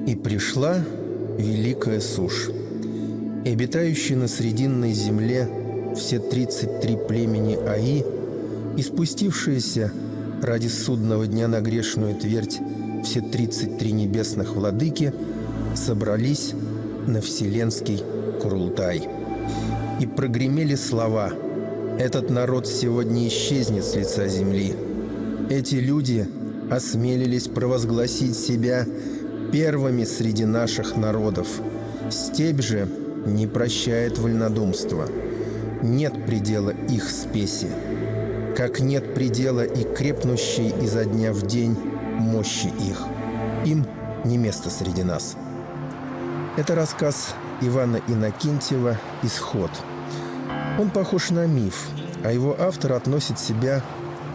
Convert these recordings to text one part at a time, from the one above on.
И пришла великая сушь, и обитающие на срединной земле все 33 племени Аи, и спустившиеся ради судного дня на грешную твердь все 33 небесных владыки собрались на вселенский Курултай. И прогремели слова: «Этот народ сегодня исчезнет с лица земли». Эти люди осмелились провозгласить себя первыми среди наших народов. Степь же не прощает вольнодумства. Нет предела их спеси, как нет предела и крепнущей изо дня в день мощи их. Им не место среди нас. Это рассказ Ивана Иннокентьева «Исход». Он похож на миф, а его автор относит себя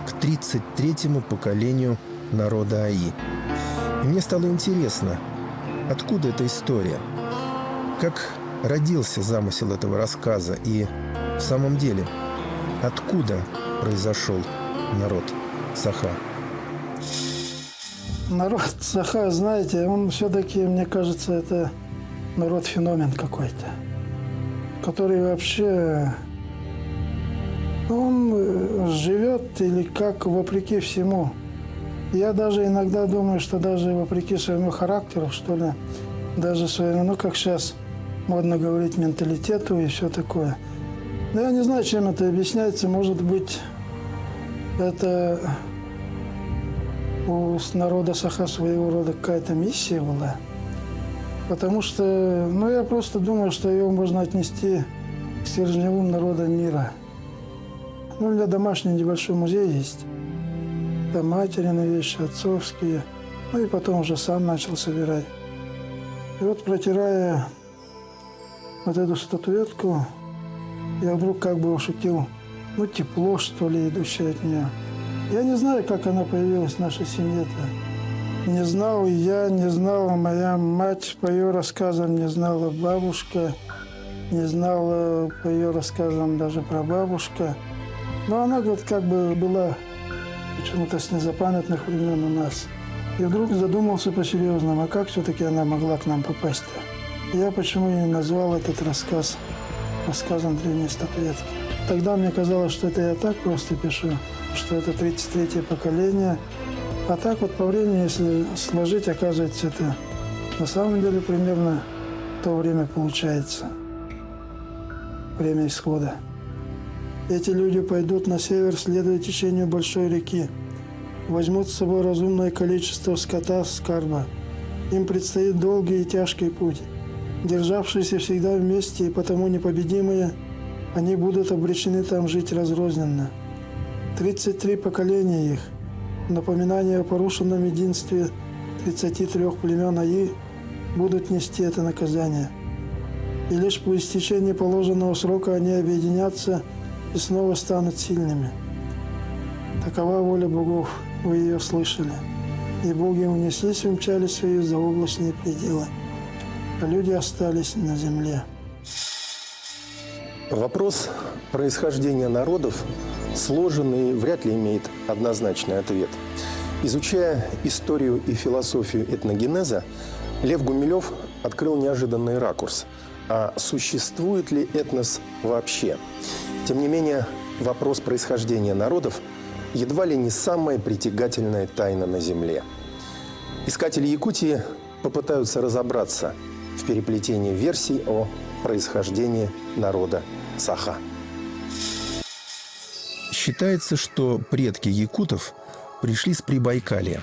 к 33-му поколению народа Аи. И мне стало интересно, откуда эта история, как родился замысел этого рассказа и, в самом деле, откуда произошел народ Саха. Народ Саха, знаете, он все-таки, мне кажется, это народ-феномен какой-то, который вообще, он живет или как вопреки всему. Я даже иногда думаю, что даже вопреки своему характеру, что ли, даже своему, ну, как сейчас модно говорить, менталитету и все такое. Но я не знаю, чем это объясняется. Может быть, это у народа Саха своего рода какая-то миссия была. Потому что, ну, я просто думаю, что его можно отнести к стержневым народам мира. Ну, у меня домашний небольшой музей есть. Там материны вещи, отцовские. Ну, и потом уже сам начал собирать. И вот, протирая вот эту статуэтку, я вдруг как бы ощутил, ну, тепло, что ли, идущее от нее. Я не знаю, как она появилась в нашей семье-то. Не знал я, не знала моя мать по ее рассказам, не знала бабушка, не знала по ее рассказам даже прабабушка. Но она вот как бы была почему-то с незапамятных времен у нас. И вдруг задумался по-серьезному, а как все-таки она могла к нам попасть-то? Я почему и назвал этот рассказ рассказом древней статуэтки. Тогда мне казалось, что это я так просто пишу, что это 33-е поколение. А так вот по времени, если сложить, оказывается, это на самом деле примерно то время получается. Время исхода. Эти люди пойдут на север, следуя течению большой реки. Возьмут с собой разумное количество скота, скарба. Им предстоит долгий и тяжкий путь. Державшиеся всегда вместе и потому непобедимые, они будут обречены там жить разрозненно. 33 поколения их, напоминание о порушенном единстве 33 племен Аи, будут нести это наказание. И лишь по истечении положенного срока они объединятся и снова станут сильными. Такова воля богов, вы ее слышали. И боги унеслись и умчались в свои заоблачные пределы, а люди остались на земле. Вопрос происхождения народов сложен и вряд ли имеет однозначный ответ. Изучая историю и философию этногенеза, Лев Гумилев открыл неожиданный ракурс. А существует ли этнос вообще? Тем не менее, вопрос происхождения народов едва ли не самая притягательная тайна на Земле. Искатели Якутии попытаются разобраться в переплетении версий о происхождении народа Саха. Считается, что предки якутов пришли с Прибайкалья.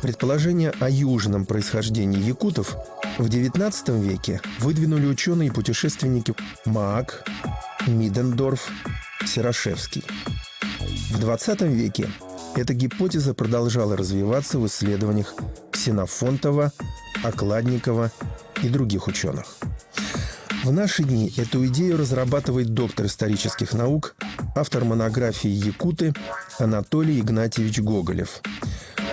Предположение о южном происхождении якутов в XIX веке выдвинули ученые и путешественники Маак, Мидендорф, Серашевский. В XX веке эта гипотеза продолжала развиваться в исследованиях Ксенофонтова, Окладникова и других ученых. В наши дни эту идею разрабатывает доктор исторических наук, автор монографии «Якуты» Анатолий Игнатьевич Гоголев.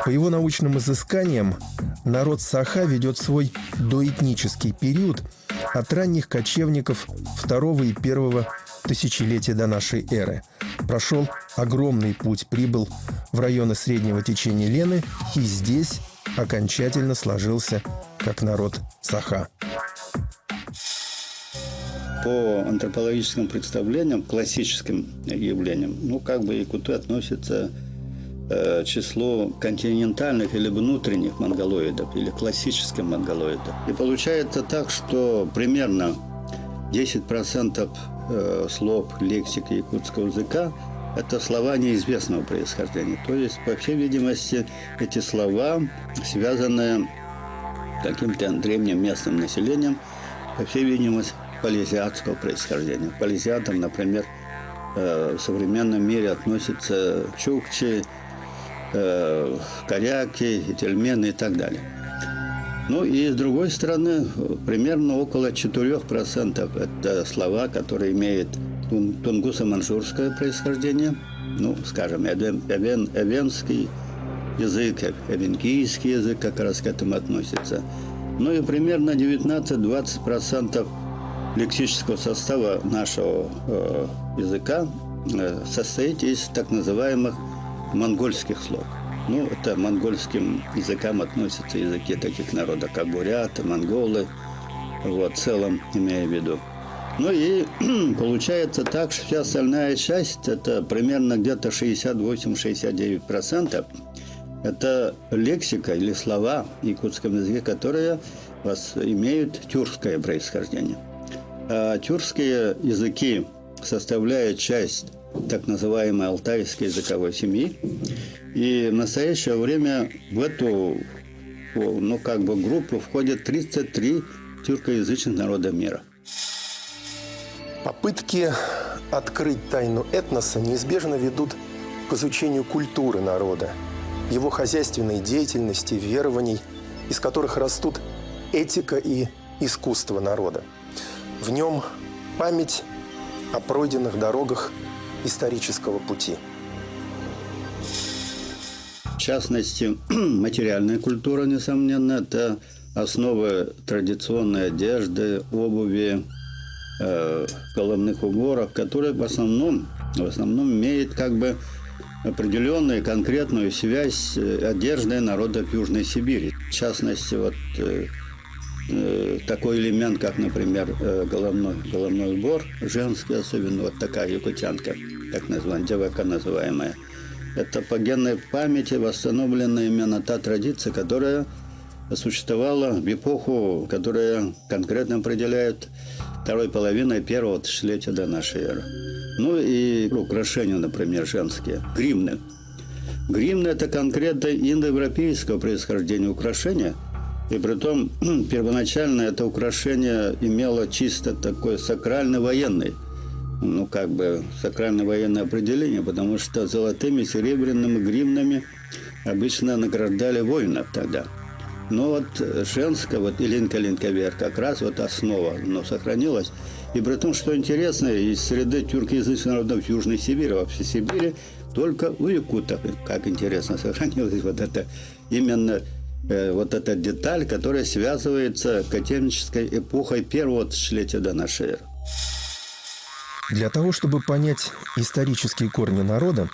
По его научным изысканиям, народ Саха ведет свой доэтнический период от ранних кочевников второго и первого тысячелетия до нашей эры. Прошел огромный путь, прибыл в районы среднего течения Лены и здесь окончательно сложился как народ Саха. По антропологическим представлениям, классическим явлениям, якуты относятся к числу континентальных или внутренних монголоидов, или классических монголоидов. И получается так, что примерно 10% слов лексики якутского языка – это слова неизвестного происхождения. То есть, по всей видимости, эти слова связаны с каким-то древним местным населением, по всей видимости, полезиатского происхождения. К полезиатам, например, в современном мире относятся чукчи, коряки, тельмены и так далее. Ну и с другой стороны, примерно около 4% это слова, которые имеют тунгусо-манчжурское происхождение, скажем, эвенский язык, эвенкийский язык как раз к этому относится. Ну и примерно 19-20% лексического состава нашего языка состоит из так называемых монгольских слов. Это монгольским языкам относятся языки таких народов, как буряты, монголы, в целом имея в виду. И получается так, что вся остальная часть, это примерно где-то 68-69%, это лексика или слова в якутском языке, которые имеют тюркское происхождение. А тюркские языки составляют часть так называемой алтайской языковой семьи. И в настоящее время в эту группу входят 33 тюркоязычных народа мира. Попытки открыть тайну этноса неизбежно ведут к изучению культуры народа, его хозяйственной деятельности, верований, из которых растут этика и искусство народа. В нем память о пройденных дорогах исторического пути. В частности, материальная культура, несомненно, это основы традиционной одежды, обуви, головных уборов, которые в основном имеют определенную конкретную связь с одеждой народов Южной Сибири. В частности, такой элемент, как, например, головной убор, женский, особенно такая якутянка, так называемая, девака называемая. Это по генной памяти восстановлена именно та традиция, которая существовала в эпоху, которая конкретно определяет второй половиной первого тысячелетия до нашей эры. И украшения, например, женские. Гримны. Гримны – это конкретно индоевропейского происхождения украшения. И притом первоначально это украшение имело чисто такое сакрально-военное, сакрально-военное определение, потому что золотыми, серебряными гривнами обычно награждали воинов тогда. Но женская, илинка-линковер, как раз основа, сохранилась. И при том, что интересно, из среды тюркоязычных народов Южной Сибири, вообще Сибири, только у якутов, как интересно, сохранилась эта деталь, которая связывается с котельнической эпохой первого тысячелетия до нашей эры. Для того, чтобы понять исторические корни народа,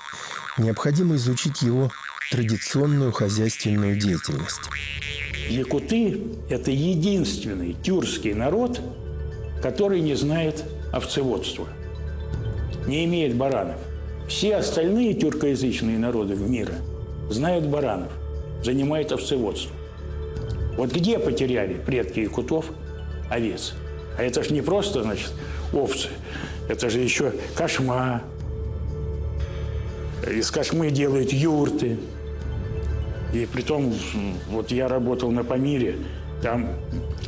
необходимо изучить его традиционную хозяйственную деятельность. Якуты – это единственный тюркский народ, который не знает овцеводства, не имеет баранов. Все остальные тюркоязычные народы мира знают баранов, занимают овцеводством. Где потеряли предки якутов овец? А это же не просто, овцы. Это же еще кошма. Из кошмы делают юрты. И притом, я работал на Памире, там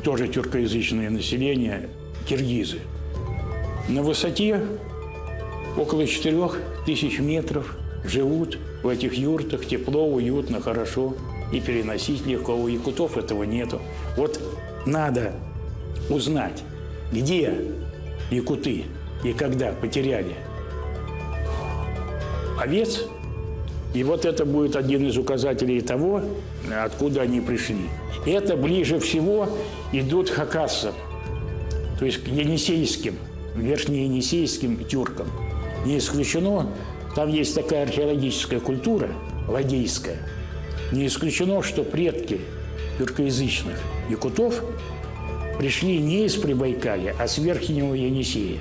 тоже тюркоязычное население, киргизы. На высоте около 4000 метров живут в этих юртах, тепло, уютно, хорошо. И переносить легко. У якутов этого нету. Надо узнать, где якуты и когда потеряли овец. И это будет один из указателей того, откуда они пришли. Это ближе всего идут к хакассам, то есть к енисейским, верхнеенисейским тюркам. Не исключено, там есть такая археологическая культура, ладейская, Не исключено, что предки тюркоязычных якутов пришли не из Прибайкалья, а с Верхнего Енисея.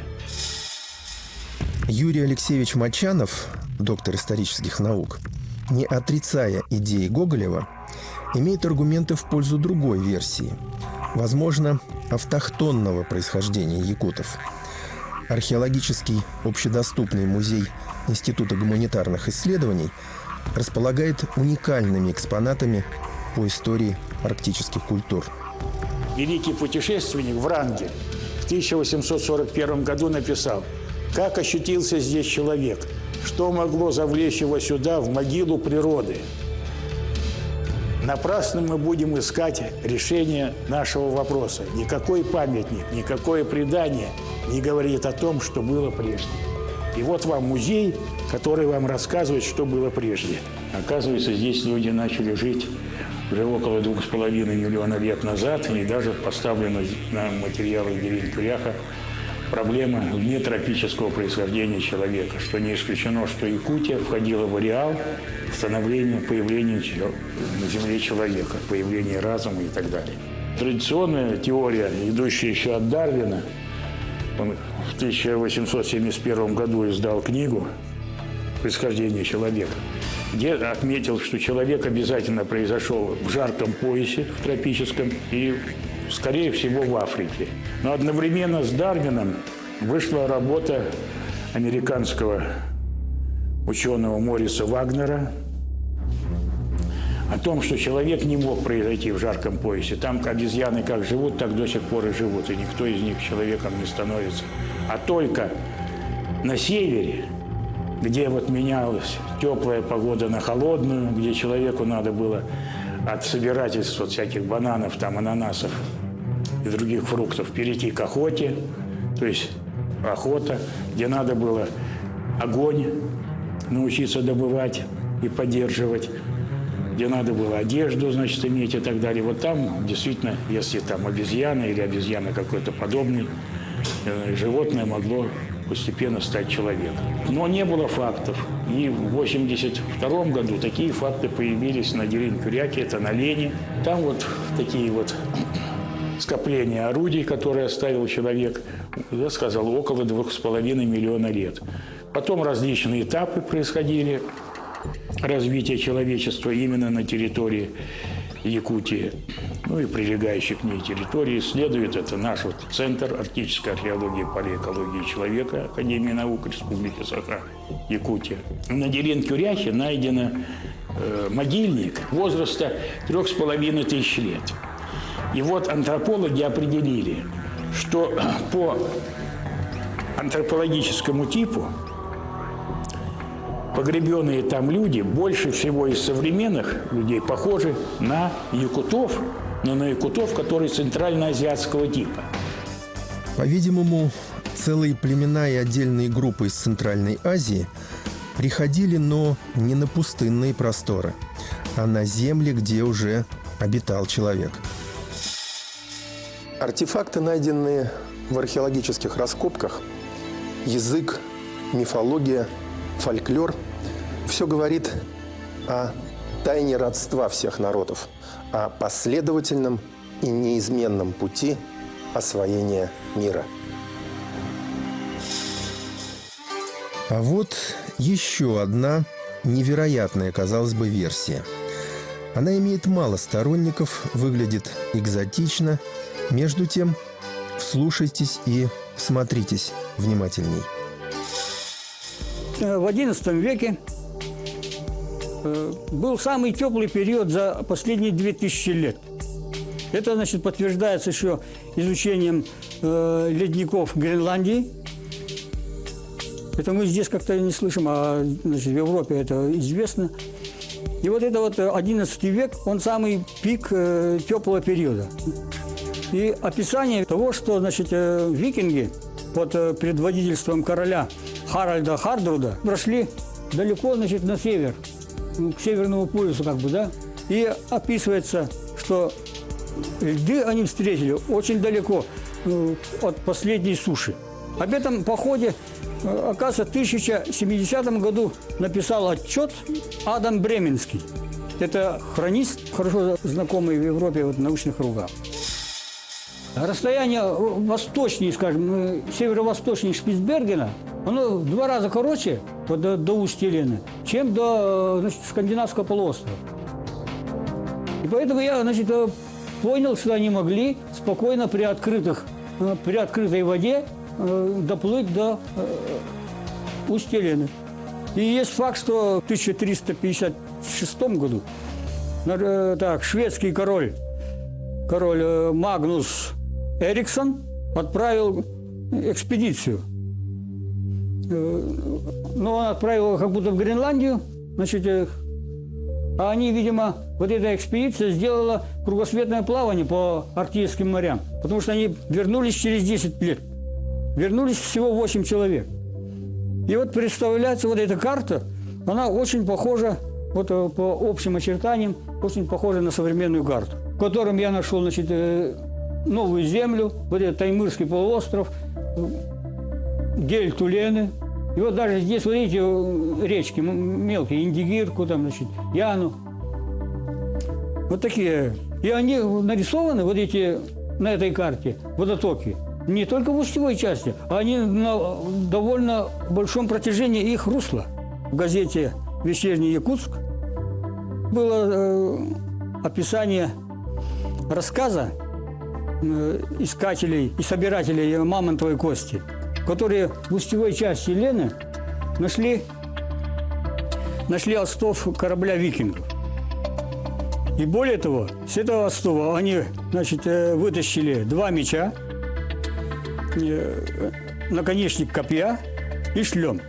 Юрий Алексеевич Мочанов, доктор исторических наук, не отрицая идеи Гоголева, имеет аргументы в пользу другой версии, возможно, автохтонного происхождения якутов. Археологический общедоступный музей Института гуманитарных исследований располагает уникальными экспонатами по истории арктических культур. Великий путешественник Врангель в 1841 году написал: «Как ощутился здесь человек, что могло завлечь его сюда, в могилу природы? Напрасно мы будем искать решение нашего вопроса. Никакой памятник, никакое предание не говорит о том, что было прежде». И вот вам музей, который вам рассказывает, что было прежде. Оказывается, здесь люди начали жить уже около 2,5 миллиона лет назад, и даже поставлена на материалы Дерень-Куряха проблема внетропического происхождения человека, что не исключено, что Якутия входила в ареал становления, появления на Земле человека, появления разума и так далее. Традиционная теория, идущая еще от Дарвина, он в 1871 году издал книгу «Происхождение человека», где отметил, что человек обязательно произошел в жарком поясе, в тропическом, и, скорее всего, в Африке. Но одновременно с Дарвином вышла работа американского ученого Мориса Вагнера о том, что человек не мог произойти в жарком поясе. Там обезьяны как живут, так до сих пор и живут, и никто из них человеком не становится. А только на севере, где вот менялась теплая погода на холодную, где человеку надо было от собирательств вот всяких бананов, там, ананасов и других фруктов перейти к охоте, то есть охота, где надо было огонь научиться добывать и поддерживать, где надо было одежду, значит, иметь и так далее. Вот там действительно, если там обезьяна или обезьяна какой-то подобный, животное могло постепенно стать человеком. Но не было фактов. И в 1982 году такие факты появились на Дерень-Куряхе, это на Лени. Там вот такие вот скопления орудий, которые оставил человек, я сказал, около 2,5 миллиона лет. Потом различные этапы происходили развития человечества именно на территории Якутии, ну и прилегающих к ней территорий. Исследует это наш вот Центр арктической археологии и палеокологии человека Академии наук Республики Саха-Якутия. На Дерень-Куряхе найден могильник возраста 3500 лет. И вот антропологи определили, что по антропологическому типу погребенные там люди больше всего из современных людей похожи на якутов, но на якутов, которые центральноазиатского типа. По-видимому, целые племена и отдельные группы из Центральной Азии приходили, но не на пустынные просторы, а на земли, где уже обитал человек. Артефакты, найденные в археологических раскопках, язык, мифология, фольклор – все говорит о тайне родства всех народов, о последовательном и неизменном пути освоения мира. А вот еще одна невероятная, казалось бы, версия. Она имеет мало сторонников, выглядит экзотично. Между тем, вслушайтесь и всмотритесь внимательней. В XI веке был самый теплый период за последние 2000 лет. Это, значит, подтверждается еще изучением ледников Гренландии. Это мы здесь как-то не слышим, а значит, в Европе это известно. И вот это вот XI век, он самый пик теплого периода. И описание того, что, значит, викинги под предводительством короля Харальда Хардруда прошли далеко, значит, на север, к Северному полюсу, как бы, да. И описывается, что льды они встретили очень далеко от последней суши. Об этом походе, оказывается, в 1070 году написал отчет Адам Бременский. Это хронист, хорошо знакомый в Европе в научных кругах. Расстояние восточнее, скажем, северо-восточнее Шпицбергена, оно в 2 раза короче до устья Лены, чем до, значит, скандинавского полуострова. И поэтому я, значит, понял, что они могли спокойно при открытой воде доплыть до устья Лены. И есть факт, что в 1356 году шведский король Магнус Эриксон отправил экспедицию. Но он отправил как будто в Гренландию, значит, а они, видимо, вот эта экспедиция сделала кругосветное плавание по Арктическим морям, потому что они вернулись через 10 лет. Вернулись всего 8 человек. И вот представляется, вот эта карта, она очень похожа, вот по общим очертаниям, очень похожа на современную карту, в котором я нашел, значит, новую землю, вот этот Таймырский полуостров, дельту Лены. И вот даже здесь вот эти речки мелкие, Индигирку, там, значит, Яну. Вот такие. И они нарисованы, вот эти, на этой карте, водотоки, не только в устьевой части, а они на довольно большом протяжении их русла. В газете «Вечерний Якутск» было описание рассказа искателей и собирателей мамонтовой кости, которые в устьевой части Лены нашли остов корабля викингов. И более того, с этого остова они, значит, вытащили 2 меча, наконечник копья и шлем.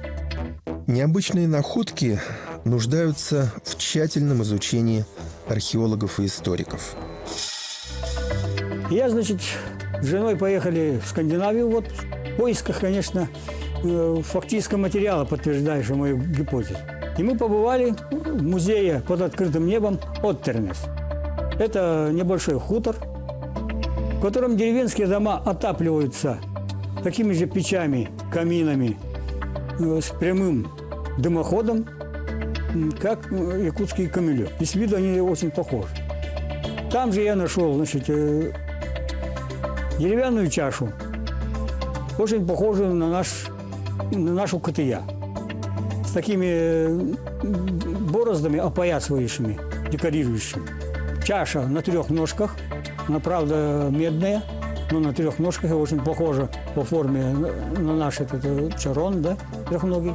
Необычные находки нуждаются в тщательном изучении археологов и историков. Я, значит, с женой поехали в Скандинавию в отпуск. В поисках, конечно, фактического материала, подтверждающего мою гипотезу. И мы побывали в музее под открытым небом Оттернес. Это небольшой хутор, в котором деревенские дома отапливаются такими же печами, каминами с прямым дымоходом, как якутский камелек. И с виду они очень похожи. Там же я нашел, значит, деревянную чашу, очень похожую на нашу кытыя, с такими бороздами опоясывающими, декорирующими. Чаша на 3 ножках, она, правда, медная, но на 3 ножках очень похожа по форме на наш этот чарон, да, трехногий.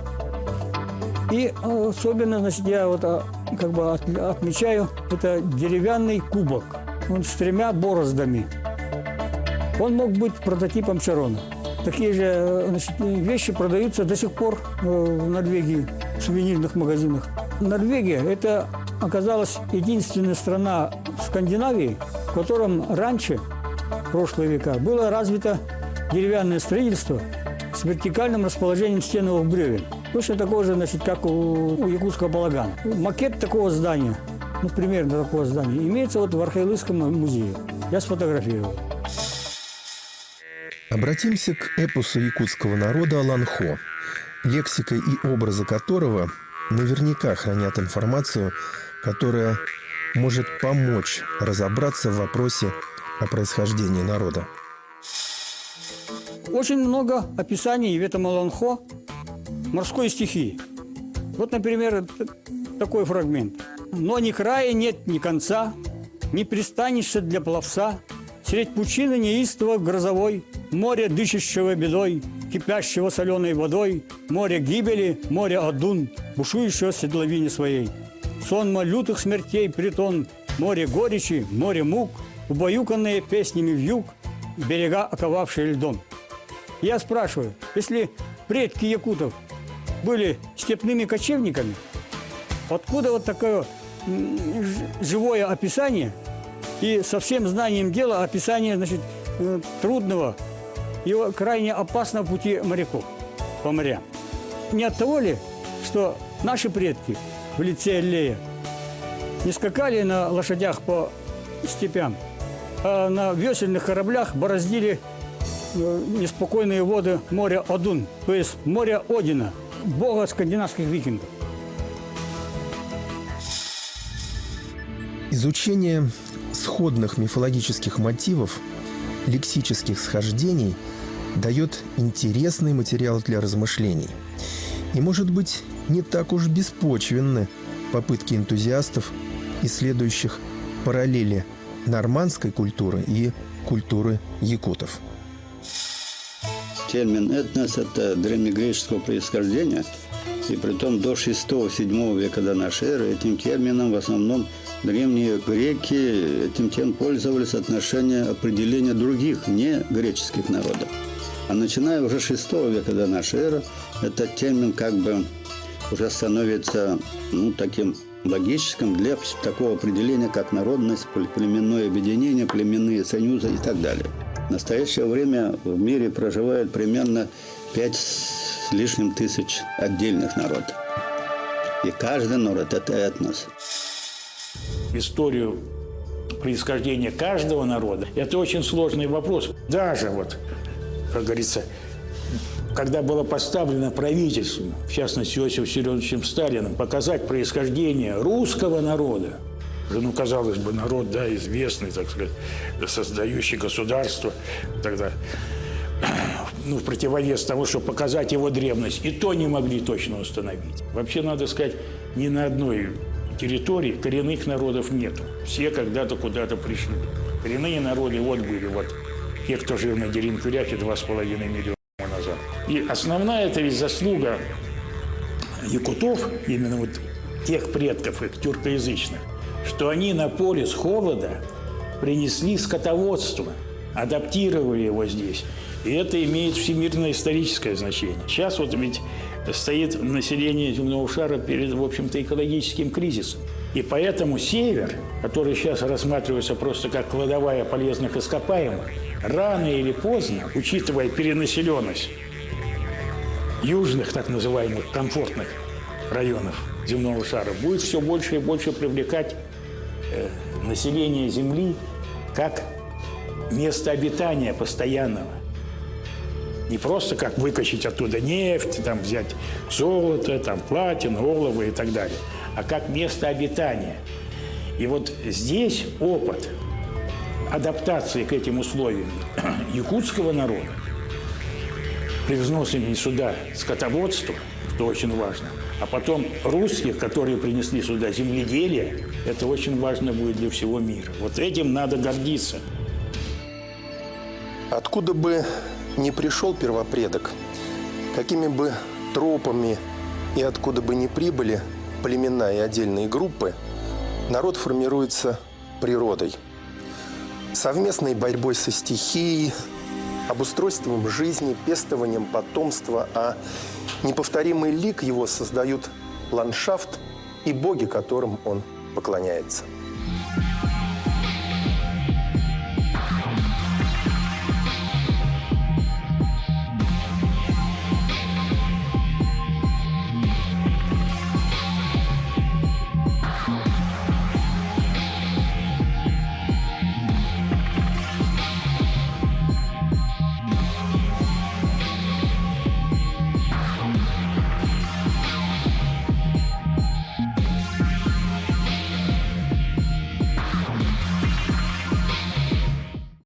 И особенно, значит, я вот как бы отмечаю, это деревянный кубок, он с 3 бороздами. Он мог быть прототипом чарона. Такие же, значит, вещи продаются до сих пор в Норвегии, в сувенирных магазинах. Норвегия – это оказалась единственная страна в Скандинавии, в котором раньше, в прошлые века, было развито деревянное строительство с вертикальным расположением стеновых бревен. Точно такое же, значит, как у якутского балагана. Макет такого здания, ну, примерно такого здания, имеется вот в Археологическом музее. Я сфотографировал. Обратимся к эпосу якутского народа Аланхо, лексика и образы которого наверняка хранят информацию, которая может помочь разобраться в вопросе о происхождении народа. Очень много описаний в этом Аланхо морской стихии. Вот, например, такой фрагмент. «Но ни края нет, ни конца, ни пристанища для пловца, средь пучины неистово грозовой, море, дышащего бедой, кипящего соленой водой, море гибели, море Адун, бушующего в седловине своей. Сонма лютых смертей притон, море горечи, море мук, убаюканные песнями вьюг, берега, оковавшие льдом». Я спрашиваю, если предки якутов были степными кочевниками, откуда вот такое живое описание и со всем знанием дела описание, значит, трудного и крайне опасного пути моряков по морям? Не от того ли, что наши предки в лице Эллея не скакали на лошадях по степям, а на весельных кораблях бороздили неспокойные воды моря Адун, то есть моря Одина, бога скандинавских викингов? Изучение сходных мифологических мотивов, лексических схождений дает интересный материал для размышлений. И, может быть, не так уж беспочвенны попытки энтузиастов, исследующих параллели нормандской культуры и культуры якутов. Термин «этнос» – это древнегреческого происхождения, и притом до VI-VII века до нашей эры этим термином в основном древние греки этим термином пользовались в отношении определения других, не греческих народов. А начиная уже с VI века до нашей эры, этот термин как бы уже становится таким логическим для такого определения, как народность, племенное объединение, племенные союзы и так далее. В настоящее время в мире проживает примерно 5 с лишним тысяч отдельных народов. И каждый народ – это этнос. Историю происхождения каждого народа – это очень сложный вопрос. Даже вот, как говорится, когда было поставлено правительством, в частности Иосифом Виссарионовичем Сталиным, показать происхождение русского народа, казалось бы, народ, да, известный, так сказать, создающий государство, тогда, в противовес того, чтобы показать его древность, и то не могли точно установить. Вообще, надо сказать, ни на одной территории коренных народов нету. Все когда-то куда-то пришли. Коренные народы были, те, кто жил на Деринкуряхе 2,5 миллиона назад. И основная это ведь заслуга якутов, именно тех предков, их тюркоязычных, что они на полюс холода принесли скотоводство, адаптировали его здесь. И это имеет всемирное историческое значение. Сейчас ведь стоит население земного шара перед, в общем-то, экологическим кризисом. И поэтому север, который сейчас рассматривается просто как кладовая полезных ископаемых, рано или поздно, учитывая перенаселенность южных, так называемых, комфортных районов земного шара, будет все больше и больше привлекать население Земли как место обитания постоянного. Не просто как выкачать оттуда нефть, взять золото, платину, олово и так далее, а как место обитания. И здесь опыт адаптации к этим условиям якутского народа при взносине сюда скотоводства, что очень важно, а потом русских, которые принесли сюда земледелие, это очень важно будет для всего мира. Этим надо гордиться. Откуда бы ни пришел первопредок, какими бы тропами и откуда бы ни прибыли племена и отдельные группы, народ формируется природой, совместной борьбой со стихией, обустройством жизни, пестованием потомства, а неповторимый лик его создают ландшафт и боги, которым он поклоняется.